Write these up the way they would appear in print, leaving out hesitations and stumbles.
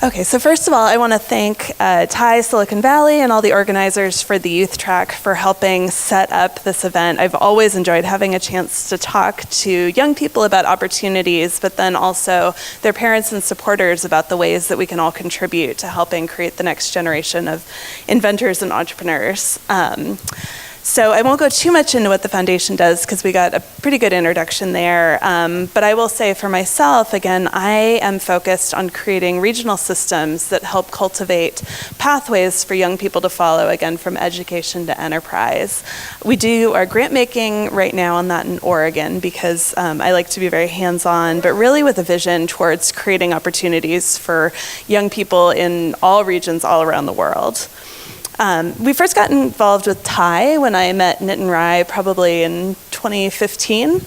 Okay, so first of all, I want to thank TiESiliconValley and all the organizers for the youth track for helping set up this event. I've always enjoyed having a chance to talk to young people about opportunities, but then also their parents and supporters about the ways that we can all contribute to helping create the next generation of inventors and entrepreneurs. So I won't go too much into what the foundation does because we got a pretty good introduction there. But I will say for myself, again, I am focused on creating regional systems that help cultivate pathways for young people to follow, again, from education to enterprise. We do our grant making right now on that in Oregon because I like to be very hands-on, but really with a vision towards creating opportunities for young people in all regions all around the world. We first got involved with Ti when I met Nitin Rai probably in 2015.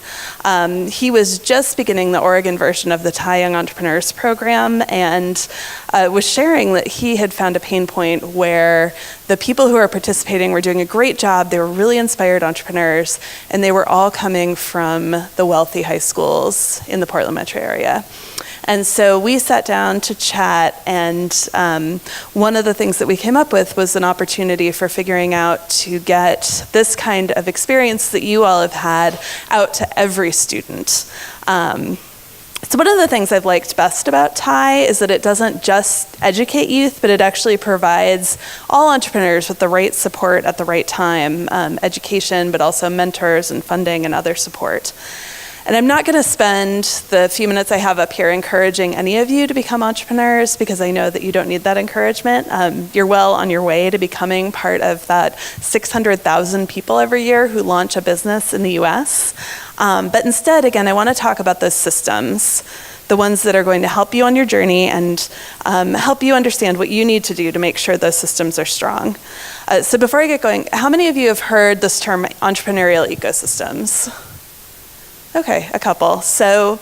He was just beginning the Oregon version of the Ti Young Entrepreneurs program and was sharing that he had found a pain point where the people who were participating were doing a great job. They were really inspired entrepreneurs, and they were all coming from the wealthy high schools in the Portland metro area. And so we sat down to chat, and one of the things that we came up with was an opportunity for figuring out to get this kind of experience that you all have had out to every student. So one of the things I've liked best about Ti is that it doesn't just educate youth, but it actually provides all entrepreneurs with the right support at the right time, education, but also mentors and funding and other support. And I'm not going to spend the few minutes I have up here encouraging any of you to become entrepreneurs because I know that you don't need that encouragement. You're well on your way to becoming part of that 600,000 people every year who launch a business in the US. But instead, again, I want to talk about those systems, the ones that are going to help you on your journey and help you understand what you need to do to make sure those systems are strong. So before I get going, how many of you have heard this term entrepreneurial ecosystems? Okay, a couple. So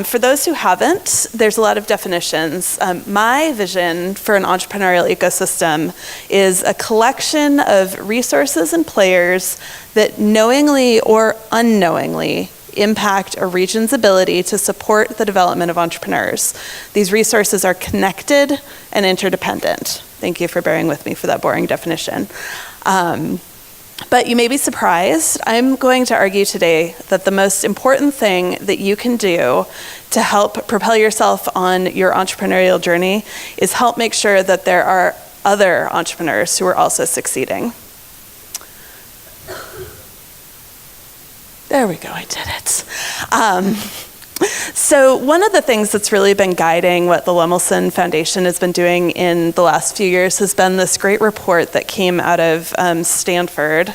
for those who haven't, there's a lot of definitions. My vision for an entrepreneurial ecosystem is a collection of resources and players that knowingly or unknowingly impact a region's ability to support the development of entrepreneurs. These resources are connected and interdependent. Thank you for bearing with me for that boring definition. But you may be surprised. I'm going to argue today that the most important thing that you can do to help propel yourself on your entrepreneurial journey is help make sure that there are other entrepreneurs who are also succeeding. There we go, I did it. So one of the things that's really been guiding what the Lemelson Foundation has been doing in the last few years has been this great report that came out of Stanford.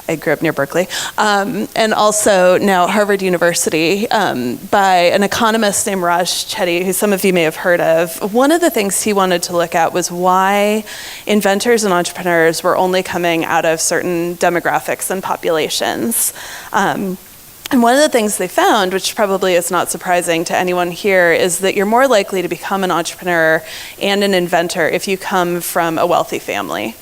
I grew up near Berkeley, and also now Harvard University by an economist named Raj Chetty, who some of you may have heard of. One of the things he wanted to look at was why inventors and entrepreneurs were only coming out of certain demographics and populations. And one of the things they found, which probably is not surprising to anyone here, is that you're more likely to become an entrepreneur and an inventor if you come from a wealthy family.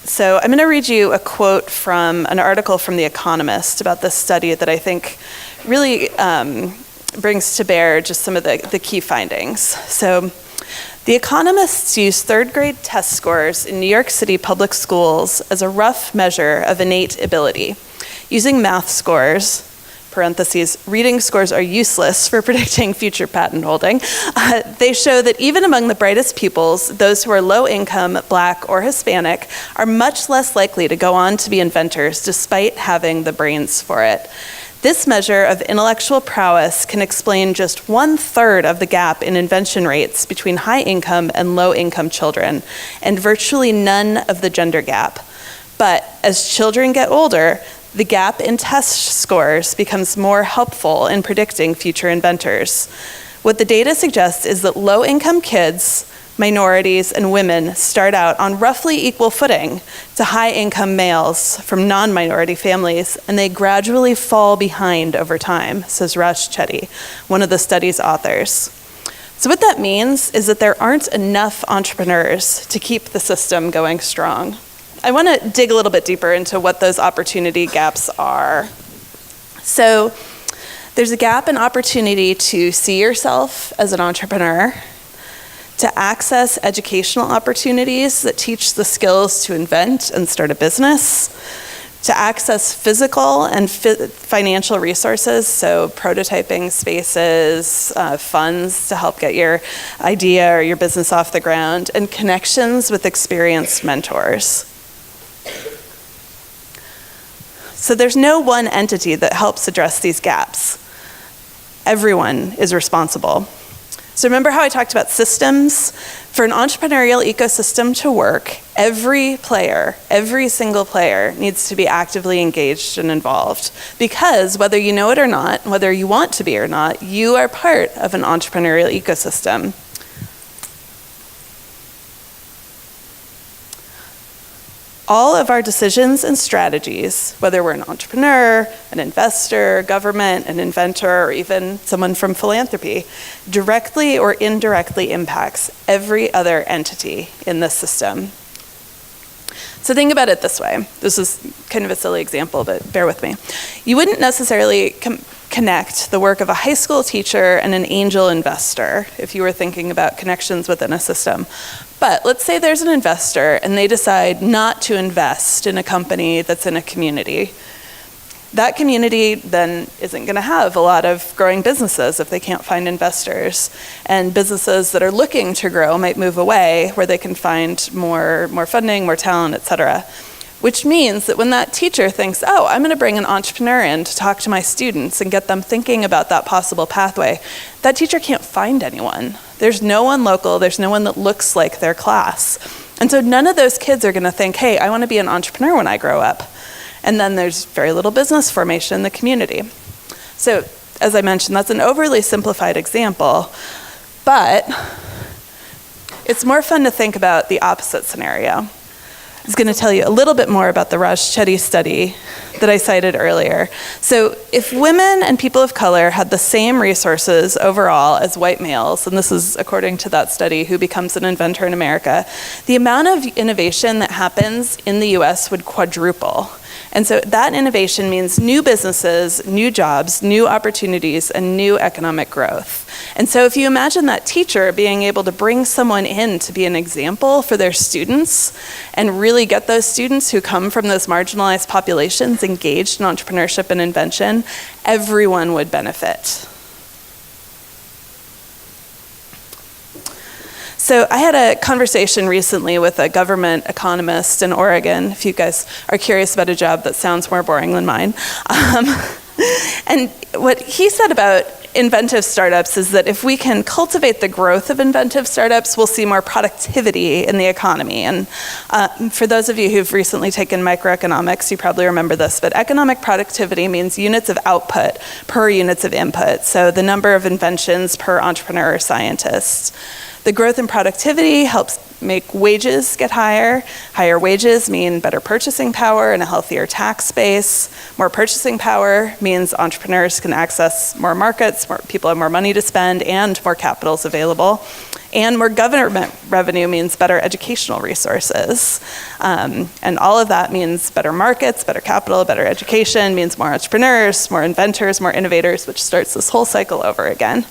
So I'm going to read you a quote from an article from The Economist about this study that I think really brings to bear just some of the key findings. So The Economists used third grade test scores in New York City public schools as a rough measure of innate ability. Using math scores, parentheses, reading scores are useless for predicting future patent holding. They show that even among the brightest pupils, those who are low income, Black, or Hispanic are much less likely to go on to be inventors despite having the brains for it. This measure of intellectual prowess can explain just 1/3 of the gap in invention rates between high income and low income children, and virtually none of the gender gap. But as children get older, the gap in test scores becomes more helpful in predicting future inventors. What the data suggests is that low-income kids, minorities, and women start out on roughly equal footing to high-income males from non-minority families, and they gradually fall behind over time, says Raj Chetty, one of the study's authors. So what that means is that there aren't enough entrepreneurs to keep the system going strong. I want to dig a little bit deeper into what those opportunity gaps are. So there's a gap in opportunity to see yourself as an entrepreneur, to access educational opportunities that teach the skills to invent and start a business, to access physical and financial resources, so prototyping spaces, funds to help get your idea or your business off the ground, and connections with experienced mentors. So there's no one entity that helps address these gaps. Everyone is responsible. So remember how I talked about systems? For an entrepreneurial ecosystem to work, every player, every single player needs to be actively engaged and involved. Because whether you know it or not, whether you want to be or not, you are part of an entrepreneurial ecosystem. All of our decisions and strategies, whether we're an entrepreneur, an investor, government, an inventor, or even someone from philanthropy, directly or indirectly impacts every other entity in this system. So think about it this way. This is kind of a silly example, but bear with me. You wouldn't necessarily connect the work of a high school teacher and an angel investor if you were thinking about connections within a system. But let's say there's an investor and they decide not to invest in a company that's in a community. That community then isn't going to have a lot of growing businesses if they can't find investors. And businesses that are looking to grow might move away where they can find more funding, more talent, et cetera. Which means that when that teacher thinks, oh, I'm going to bring an entrepreneur in to talk to my students and get them thinking about that possible pathway, that teacher can't find anyone. There's no one local, there's no one that looks like their class. And so none of those kids are going to think, hey, I want to be an entrepreneur when I grow up. And then there's very little business formation in the community. So as I mentioned, that's an overly simplified example, but it's more fun to think about the opposite scenario. I was going to tell you a little bit more about the Raj Chetty study that I cited earlier. So if women and people of color had the same resources overall as white males, and this is according to that study, Who Becomes an Inventor in America, the amount of innovation that happens in the US would quadruple. And so that innovation means new businesses, new jobs, new opportunities, and new economic growth. And so if you imagine that teacher being able to bring someone in to be an example for their students and really get those students who come from those marginalized populations engaged in entrepreneurship and invention, everyone would benefit. So I had a conversation recently with a government economist in Oregon, if you guys are curious about a job that sounds more boring than mine. And what he said about inventive startups is that if we can cultivate the growth of inventive startups, we'll see more productivity in the economy. And for those of you who've recently taken microeconomics, you probably remember this, but economic productivity means units of output per units of input. So the number of inventions per entrepreneur or scientist. The growth in productivity helps make wages get higher. Higher wages mean better purchasing power and a healthier tax base. More purchasing power means entrepreneurs can access more markets, more people have more money to spend, and more capital is available. And more government revenue means better educational resources. And all of that means better markets, better capital, better education, means more entrepreneurs, more inventors, more innovators, which starts this whole cycle over again.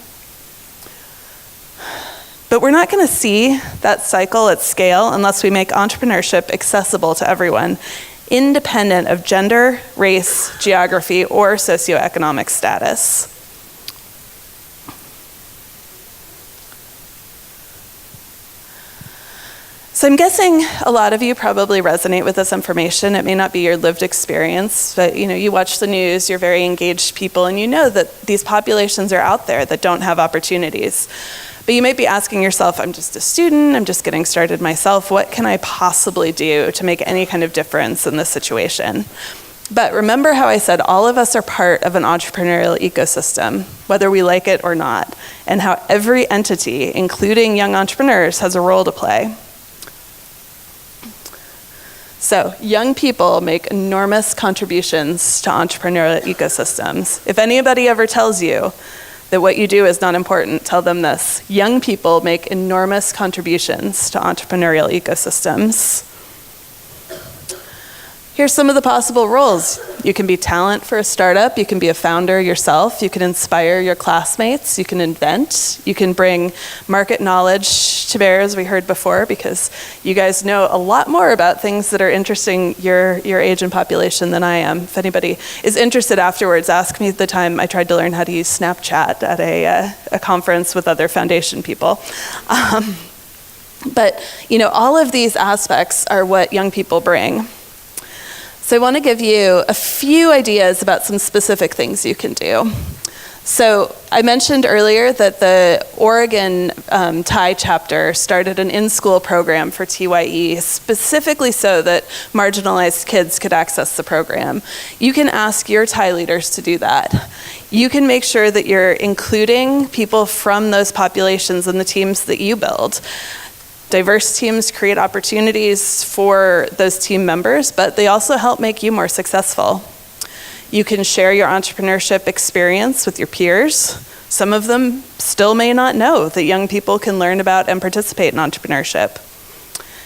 But we're not going to see that cycle at scale unless we make entrepreneurship accessible to everyone, independent of gender, race, geography, or socioeconomic status. So I'm guessing a lot of you probably resonate with this information. It may not be your lived experience, but you watch the news, you're very engaged people, and you know that these populations are out there that don't have opportunities. But you might be asking yourself, I'm just a student, I'm just getting started myself, what can I possibly do to make any kind of difference in this situation? But remember how I said all of us are part of an entrepreneurial ecosystem, whether we like it or not, and how every entity, including young entrepreneurs, has a role to play. So young people make enormous contributions to entrepreneurial ecosystems. If anybody ever tells you that what you do is not important, tell them this. Young people make enormous contributions to entrepreneurial ecosystems. Here's some of the possible roles. You can be talent for a startup, you can be a founder yourself, you can inspire your classmates, you can invent, you can bring market knowledge to bear, as we heard before, because you guys know a lot more about things that are interesting your age and population than I am. If anybody is interested afterwards, ask me the time I tried to learn how to use Snapchat at a conference with other foundation people. But all of these aspects are what young people bring. So I want to give you a few ideas about some specific things you can do. So I mentioned earlier that the Oregon TI chapter started an in-school program for TYE, specifically so that marginalized kids could access the program. You can ask your TI leaders to do that. You can make sure that you're including people from those populations in the teams that you build. Diverse teams create opportunities for those team members, but they also help make you more successful. You can share your entrepreneurship experience with your peers. Some of them still may not know that young people can learn about and participate in entrepreneurship.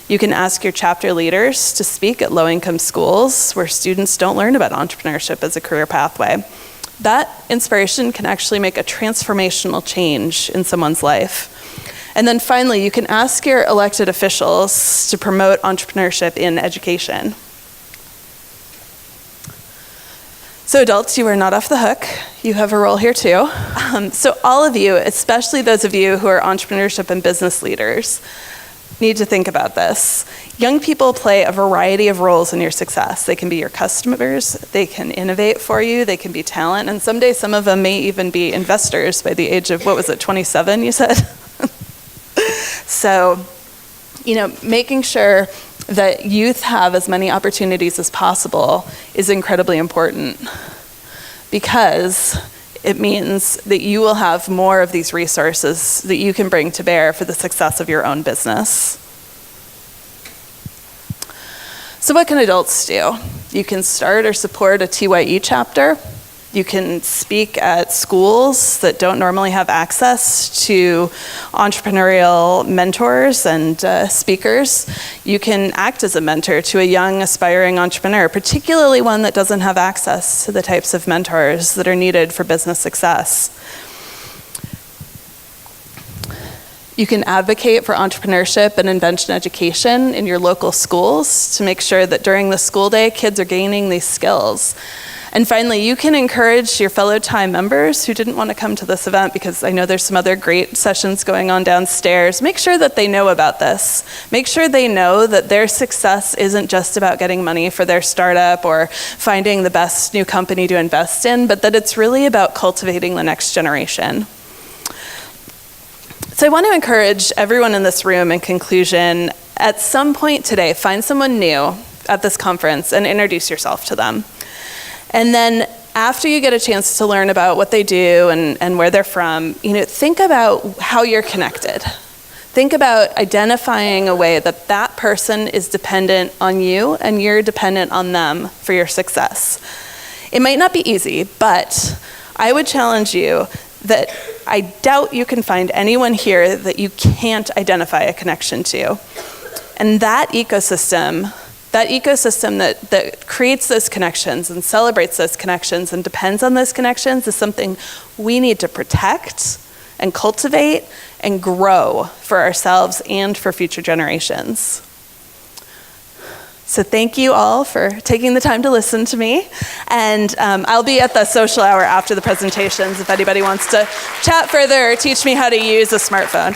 You can ask your chapter leaders to speak at low-income schools where students don't learn about entrepreneurship as a career pathway. That inspiration can actually make a transformational change in someone's life. And then finally, you can ask your elected officials to promote entrepreneurship in education. So adults, you are not off the hook. You have a role here too. So all of you, especially those of you who are entrepreneurship and business leaders, need to think about this. Young people play a variety of roles in your success. They can be your customers, they can innovate for you, they can be talent, and someday some of them may even be investors by the age of, 27 you said? So, making sure that youth have as many opportunities as possible is incredibly important, because it means that you will have more of these resources that you can bring to bear for the success of your own business. So what can adults do? You can start or support a TYE chapter. You can speak at schools that don't normally have access to entrepreneurial mentors and speakers. You can act as a mentor to a young, aspiring entrepreneur, particularly one that doesn't have access to the types of mentors that are needed for business success. You can advocate for entrepreneurship and invention education in your local schools to make sure that during the school day, kids are gaining these skills. And finally, you can encourage your fellow TI members who didn't want to come to this event, because I know there's some other great sessions going on downstairs. Make sure that they know about this. Make sure they know that their success isn't just about getting money for their startup or finding the best new company to invest in, but that it's really about cultivating the next generation. So I want to encourage everyone in this room, in conclusion, at some point today, find someone new at this conference and introduce yourself to them. And then after you get a chance to learn about what they do and where they're from, think about how you're connected. Think about identifying a way that that person is dependent on you and you're dependent on them for your success. It might not be easy, but I would challenge you that I doubt you can find anyone here that you can't identify a connection to. And that ecosystem that creates those connections and celebrates those connections and depends on those connections is something we need to protect and cultivate and grow for ourselves and for future generations. So thank you all for taking the time to listen to me. And I'll be at the social hour after the presentations if anybody wants to chat further or teach me how to use a smartphone.